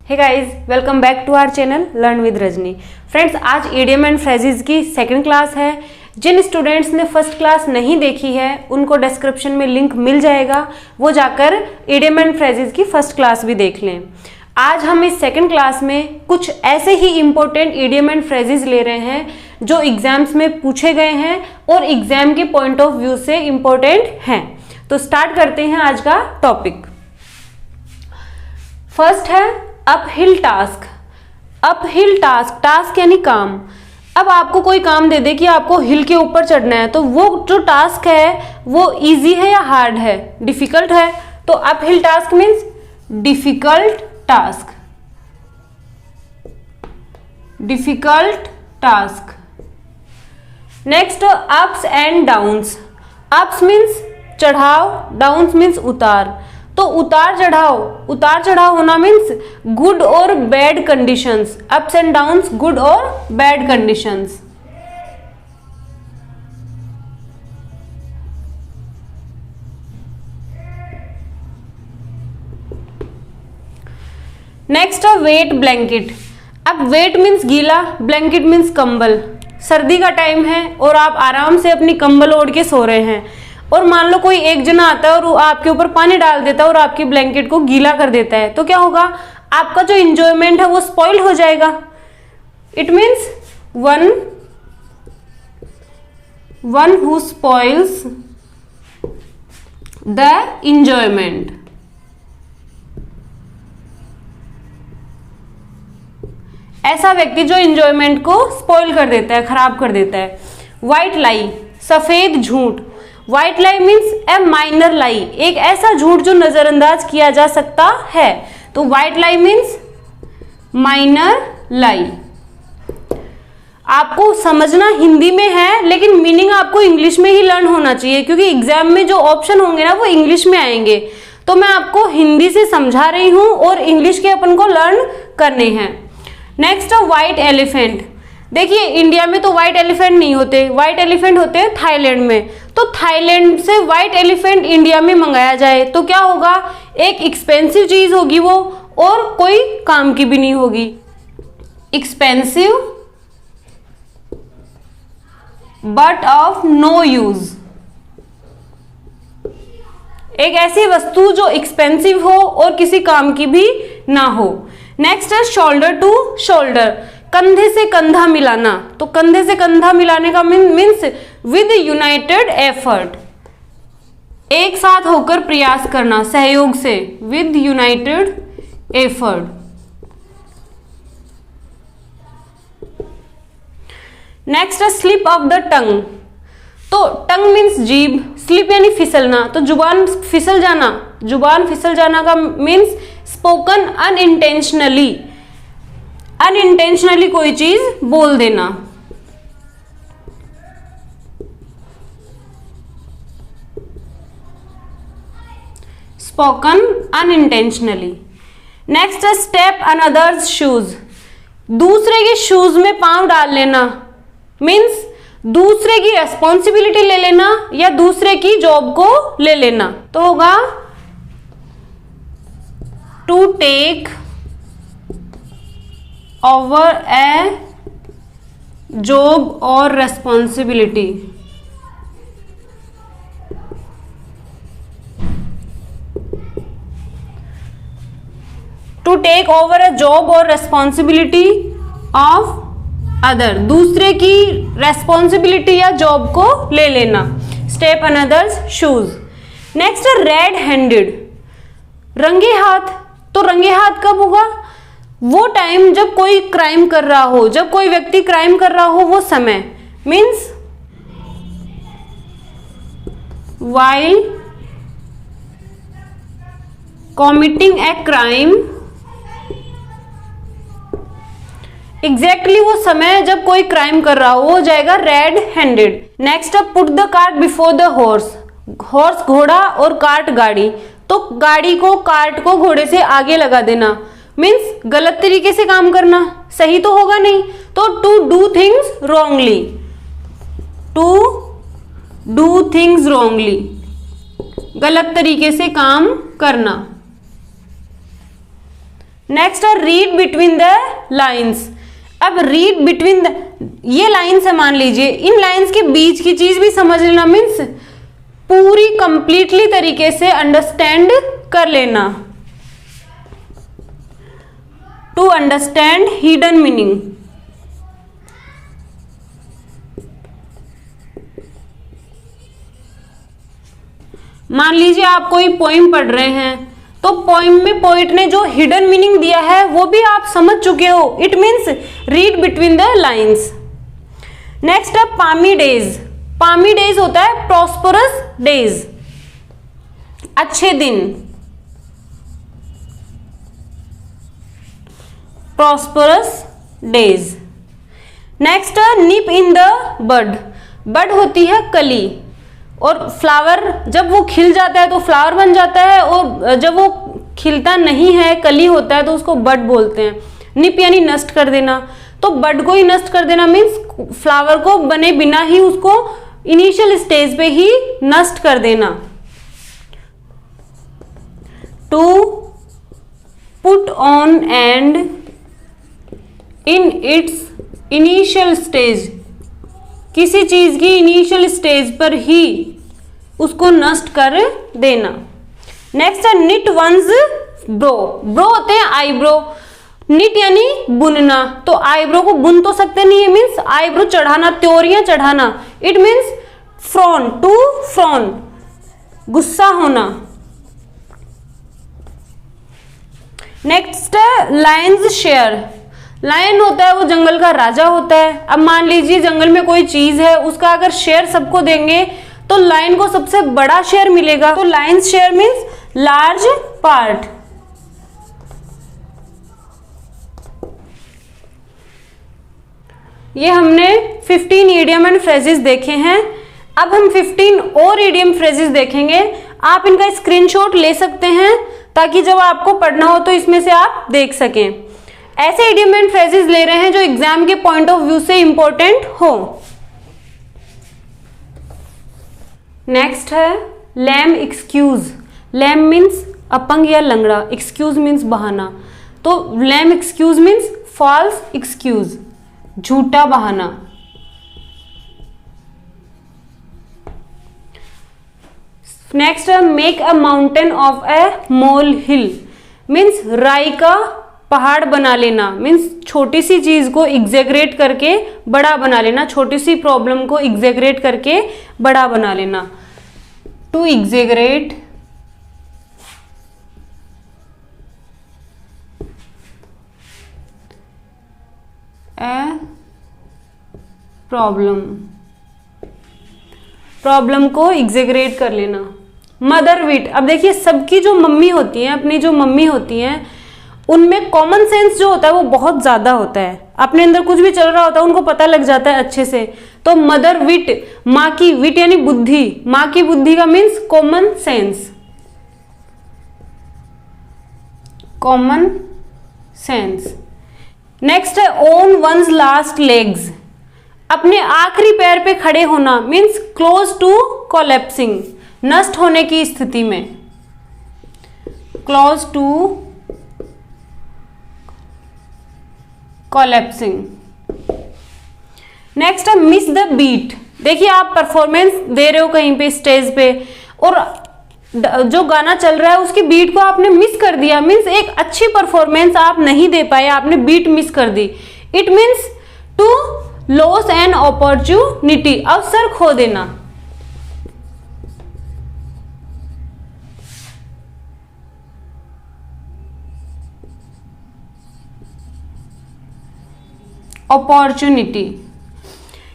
Hey guys, welcome back to our channel learn with Rajni. Friends, आज idiom and phrases की second class है। जिन students ने first class नहीं देखी है उनको डिस्क्रिप्शन में लिंक मिल जाएगा, वो जाकर इडियम एंड फ्रेजेस की फर्स्ट क्लास भी देख लें। आज हम इस सेकंड क्लास में कुछ ऐसे ही इंपॉर्टेंट इडियम एंड फ्रेजेस ले रहे हैं जो एग्जाम्स में पूछे गए हैं और एग्जाम के पॉइंट ऑफ व्यू से इंपॉर्टेंट हैं। तो स्टार्ट करते हैं आज का टॉपिक। फर्स्ट है uphill task. Uphill task, task यानी काम। अब आपको कोई काम दे दे कि आपको हिल के ऊपर चढ़ना है, तो वो जो टास्क है वो इजी है या हार्ड है, डिफिकल्ट है। तो uphill task means difficult task, difficult task. Next ups and downs. Ups means चढ़ाव, डाउन्स मीन्स उतार। तो उतार चढ़ाव होना मीन्स गुड और bad conditions. Ups and downs, good और bad conditions. Next wet blanket. अब वेट मीन्स गीला, ब्लैंकेट मीन्स कंबल। सर्दी का टाइम है और आप आराम से अपनी कंबल ओढ़ के सो रहे हैं और मान लो कोई एक जना आता है और वो आपके ऊपर पानी डाल देता है और आपकी ब्लैंकेट को गीला कर देता है, तो क्या होगा? आपका जो इंजॉयमेंट है वो स्पॉइल हो जाएगा। It means one who spoils the enjoyment. ऐसा व्यक्ति जो इंजॉयमेंट को स्पॉइल कर देता है, खराब कर देता है। व्हाइट लाई, सफेद झूठ। White lie means a minor lie, एक ऐसा झूठ जो नजरअंदाज किया जा सकता है। तो व्हाइट लाई मीन्स माइनर लाई। आपको समझना हिंदी में है लेकिन मीनिंग आपको इंग्लिश में ही लर्न होना चाहिए, क्योंकि एग्जाम में जो ऑप्शन होंगे ना वो इंग्लिश में आएंगे। तो मैं आपको हिंदी से समझा रही हूं और इंग्लिश के अपन को लर्न करने हैं। Next white elephant. देखिए इंडिया में तो व्हाइट एलिफेंट नहीं होते, व्हाइट एलिफेंट होते हैं थाईलैंड में। तो थाईलैंड से व्हाइट एलिफेंट इंडिया में मंगाया जाए तो क्या होगा? एक एक्सपेंसिव चीज होगी वो, और कोई काम की भी नहीं होगी। Expensive but of no use. एक ऐसी वस्तु जो एक्सपेंसिव हो और किसी काम की भी ना हो। नेक्स्ट है शोल्डर टू शोल्डर, कंधे से कंधा मिलाना। तो कंधे से कंधा मिलाने का मीन्स विद यूनाइटेड एफर्ट, एक साथ होकर प्रयास करना, सहयोग से, विद यूनाइटेड एफर्ट। नेक्स्ट है स्लिप ऑफ द टंग। तो टंग मीन्स जीभ, स्लिप यानी फिसलना, तो जुबान फिसल जाना। जुबान फिसल जाना का मीन्स स्पोकन अनइंटेंशनली, अनइंटेंशनली कोई चीज बोल देना। Spoken unintentionally. Next step another's shoes. दूसरे के शूज में पांव डाल लेना मीन्स दूसरे की रेस्पॉन्सिबिलिटी ले लेना या दूसरे की जॉब को ले लेना। तो होगा to take over a job और responsibility. To take over a job और रेस्पॉन्सिबिलिटी ऑफ अदर, दूसरे की रेस्पॉन्सिबिलिटी या जॉब को ले लेना। Step another's shoes. Next red handed, रंगे हाथ। तो रंगे हाथ कब होगा? वो टाइम जब कोई क्राइम कर रहा हो, जब कोई व्यक्ति क्राइम कर रहा हो वो समय। Means while committing a crime, exactly वो समय जब कोई क्राइम कर रहा हो जाएगा red handed. Next up put the cart before the horse. Horse घोड़ा और कार्ट गाड़ी, तो गाड़ी को, कार्ट को घोड़े से आगे लगा देना मीन्स गलत तरीके से काम करना, सही तो होगा नहीं। तो to do things wrongly, to do things wrongly, गलत तरीके से काम करना। नेक्स्ट है रीड बिटवीन द लाइन्स। अब रीड बिटवीन द, ये लाइन्स है मान लीजिए, इन लाइन्स के बीच की चीज भी समझ लेना, मीन्स पूरी कंप्लीटली तरीके से अंडरस्टैंड कर लेना। To understand hidden meaning. मान लीजिए आप कोई पोइम पढ़ रहे हैं, तो पोइम में पोइट ने जो हिडन मीनिंग दिया है वो भी आप समझ चुके हो। It means read between the lines. Next है पामी डेज। पामी डेज होता है प्रॉस्परस डेज, अच्छे दिन, प्रॉस्परस डेज। नेक्स्ट है निप इन द बड। बड होती है कली, और फ्लावर जब वो खिल जाता है तो फ्लावर बन जाता है, और जब वो खिलता नहीं है, कली होता है, तो उसको बड बोलते हैं। निप यानी नष्ट कर देना, तो बड को ही नष्ट कर देना मीन्स फ्लावर को बने बिना ही उसको इनिशियल स्टेज पे ही नष्ट कर देना। To put an end in its initial stage, किसी चीज की इनिशियल स्टेज पर ही उसको नष्ट कर देना। नेक्स्ट है निट वंस ब्रो। ब्रो होते हैं आईब्रो, निट यानी बुनना, तो आईब्रो को बुन तो सकते नहीं है, मीन्स आईब्रो चढ़ाना, त्योरियां चढ़ाना। It means frown, to frown, गुस्सा होना। नेक्स्ट है लायंस शेयर। लायन होता है वो जंगल का राजा होता है। अब मान लीजिए जंगल में कोई चीज है, उसका अगर शेयर सबको देंगे तो लायन को सबसे बड़ा शेयर मिलेगा। तो Lions share means large part. ये हमने 15 इडियम एंड फ्रेजेस देखे हैं। अब हम 15 और इडियम फ्रेजेस देखेंगे। आप इनका स्क्रीनशॉट ले सकते हैं ताकि जब आपको पढ़ना हो तो इसमें से आप देख सकें। ऐसे इडियम एंड फ्रेजेस ले रहे हैं जो एग्जाम के पॉइंट ऑफ व्यू से इंपॉर्टेंट हो। नेक्स्ट है लैम एक्सक्यूज। लैम मीन्स अपंग या लंगड़ा, एक्सक्यूज मीन्स बहाना। तो lame excuse means false excuse, झूठा बहाना। नेक्स्ट है make a mountain of a molehill, means राई का पहाड़ बना लेना, मीन्स छोटी सी चीज को एग्जेगरेट करके बड़ा बना लेना, छोटी सी प्रॉब्लम को एग्जेगरेट करके बड़ा बना लेना। To exaggerate a problem, problem को एग्जेगरेट कर लेना। मदर विट। अब देखिए सबकी जो मम्मी होती हैं, अपनी जो मम्मी होती हैं, उनमें कॉमन सेंस जो होता है वो बहुत ज्यादा होता है। अपने अंदर कुछ भी चल रहा होता है उनको पता लग जाता है अच्छे से। तो मदर विट, माँ की विट यानी बुद्धि, माँ की बुद्धि का means common sense, common sense. Next है ओन वंस लास्ट लेग्स। अपने आखिरी पैर पे खड़े होना, मीन्स क्लोज टू कोलैप्सिंग, नष्ट होने की स्थिति में, क्लोज टू कोलैप्सिंग। नेक्स्ट है मिस द बीट। देखिए आप परफॉर्मेंस दे रहे हो कहीं पे स्टेज पे और जो गाना चल रहा है उसकी बीट को आपने मिस कर दिया, मीन्स एक अच्छी परफॉर्मेंस आप नहीं दे पाए, आपने बीट मिस कर दी। It means to loss an opportunity, अवसर खो देना। Opportunity.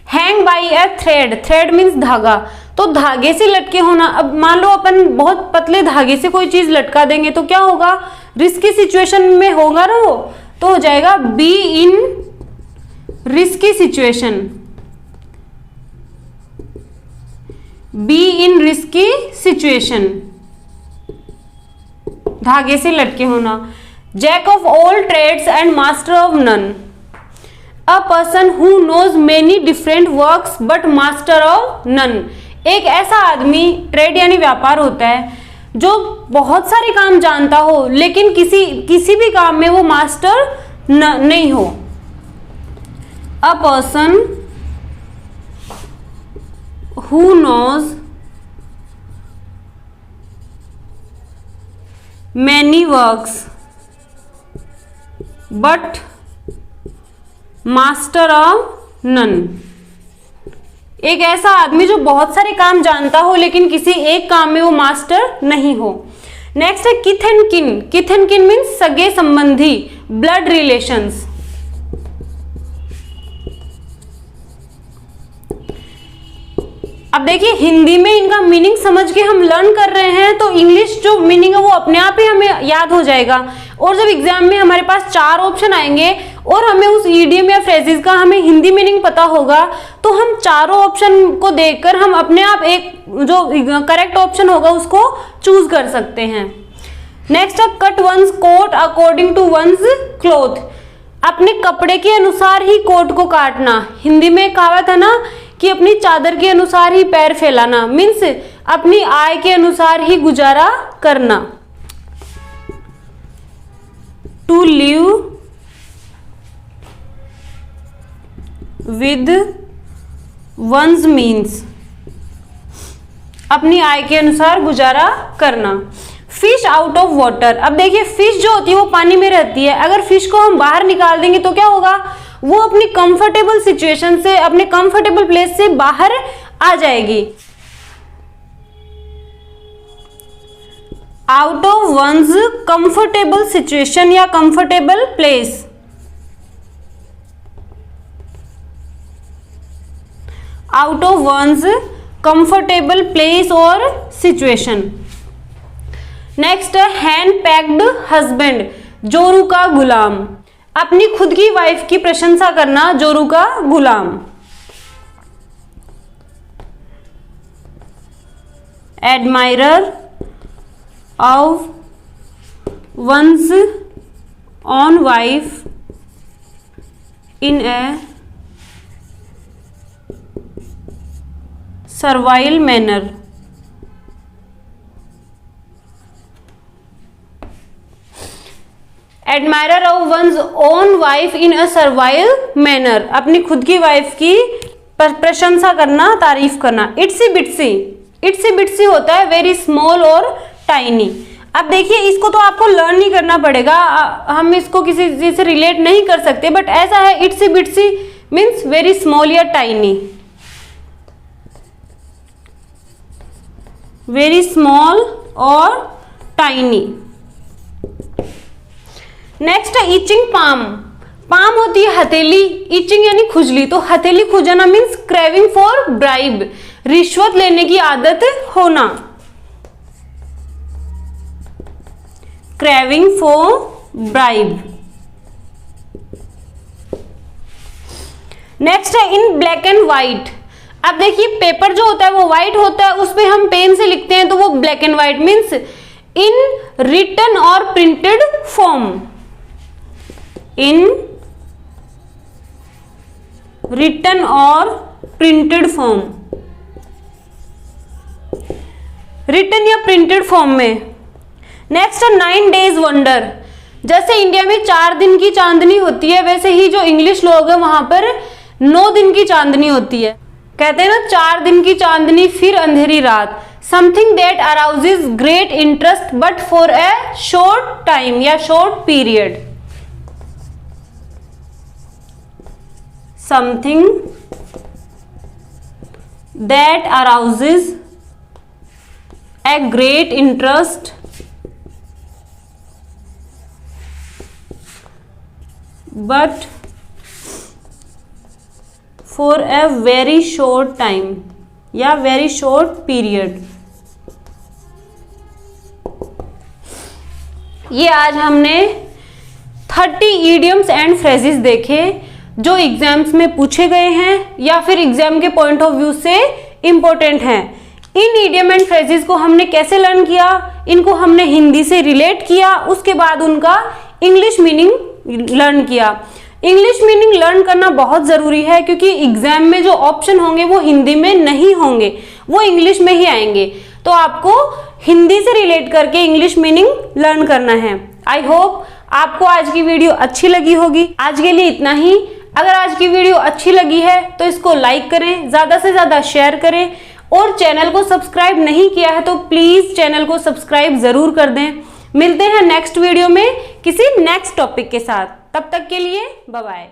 Hang by a thread. Thread means धागा, तो धागे से लटके होना। अब मान लो अपन बहुत पतले धागे से कोई चीज लटका देंगे तो क्या होगा, रिस्की सिचुएशन में होगा ना वो, तो हो जाएगा be in risky situation, be in risky situation, धागे से लटके होना। Jack of all trades and master of none. A person who knows many different works but master of none. एक ऐसा आदमी, ट्रेड यानी व्यापार होता है, जो बहुत सारे काम जानता हो लेकिन किसी भी काम में वो मास्टर नहीं हो। A person who knows many works but master of none. एक ऐसा आदमी जो बहुत सारे काम जानता हो लेकिन किसी एक काम में वो मास्टर नहीं हो। नेक्स्ट है किथ एंड किन। किथ एंड किन मीन्स सगे संबंधी, ब्लड रिलेशंस। अब देखिए हिंदी में इनका मीनिंग समझ के हम लर्न कर रहे हैं तो इंग्लिश जो मीनिंग है वो अपने आप ही हमें याद हो जाएगा। और जब एग्जाम में हमारे पास 4 ऑप्शन आएंगे और हमें उस ईडियम या फ्रेजेस का हमें हिंदी मीनिंग पता होगा तो हम चारों ऑप्शन को देखकर हम अपने आप एक जो करेक्ट ऑप्शन होगा उसको चूज कर सकते हैं। नेक्स्ट है cut one's coat according to one's cloth. अपने कपड़े के अनुसार ही कोट को काटना। हिंदी में कहावत है ना कि अपनी चादर के अनुसार ही पैर फैलाना, मीन्स अपनी आय के अनुसार ही गुजारा करना। To live with one's means अपनी आय के अनुसार गुजारा करना। Fish out of water. अब देखिए फिश जो होती है वो पानी में रहती है, अगर फिश को हम बाहर निकाल देंगे तो क्या होगा, वो अपनी कंफर्टेबल सिचुएशन से, अपने कंफर्टेबल प्लेस से बाहर आ जाएगी। Out of one's comfortable situation या comfortable place. Out of one's comfortable place और सिचुएशन। नेक्स्ट है हैंड पैक्ड हस्बैंड, जोरू का गुलाम। अपनी खुद की वाइफ की प्रशंसा करना, जोरू का गुलाम। Admirer of one's own wife in a servile manner. Admirer of one's own wife in a servile manner. अपनी खुद की वाइफ की प्रशंसा करना, तारीफ करना। इट्सी बिट्सी। इट्सी बिट्सी होता है वेरी स्मॉल और टाइनी। अब देखिए इसको तो आपको लर्न नहीं करना पड़ेगा, हम इसको किसी चीज से रिलेट नहीं कर सकते, बट ऐसा है इट्सी बिट्सी मीन्स वेरी स्मॉल या टाइनी। वेरी स्मॉल और टाइनी। नेक्स्ट है इचिंग पाम। पाम होती है हथेली, इचिंग यानी खुजली, तो हथेली खुजाना मीन्स क्रेविंग फॉर ब्राइब, रिश्वत लेने की आदत होना। Craving for bribe. नेक्स्ट है इन ब्लैक एंड व्हाइट। अब देखिए पेपर जो होता है वो व्हाइट होता है, उस पे हम पेन से लिखते हैं तो वो black and white means in written और प्रिंटेड फॉर्म। इन रिटन और प्रिंटेड फॉर्म। रिटन या प्रिंटेड फॉर्म में। Next 9 days wonder. जैसे इंडिया में 4 दिन की चांदनी होती है, वैसे ही जो इंग्लिश लोग हैं वहां पर 9 दिन की चांदनी होती है। कहते हैं ना 4 दिन की चांदनी फिर अंधेरी रात। Something that arouses great interest but for a short time या short period. Something that arouses a great interest but for a very short time या very short period। ये आज हमने 30 idioms and phrases देखे जो एग्जाम्स में पूछे गए हैं या फिर एग्जाम के पॉइंट ऑफ व्यू से इंपॉर्टेंट हैं। इन इडियम एंड फ्रेजेस को हमने कैसे लर्न किया, इनको हमने हिंदी से रिलेट किया, उसके बाद उनका इंग्लिश मीनिंग लर्न किया। इंग्लिश मीनिंग लर्न करना बहुत जरूरी है क्योंकि एग्जाम में जो ऑप्शन होंगे वो हिंदी में नहीं होंगे, वो इंग्लिश में ही आएंगे। तो आपको हिंदी से रिलेट करके इंग्लिश मीनिंग लर्न करना है। आई होप आपको आज की वीडियो अच्छी लगी होगी। आज के लिए इतना ही। अगर आज की वीडियो अच्छी लगी है तो इसको लाइक करें, ज्यादा से ज्यादा शेयर करें, और चैनल को सब्सक्राइब नहीं किया है तो प्लीज चैनल को सब्सक्राइब जरूर कर दें। मिलते हैं नेक्स्ट वीडियो में किसी नेक्स्ट टॉपिक के साथ। तब तक के लिए बाय बाय।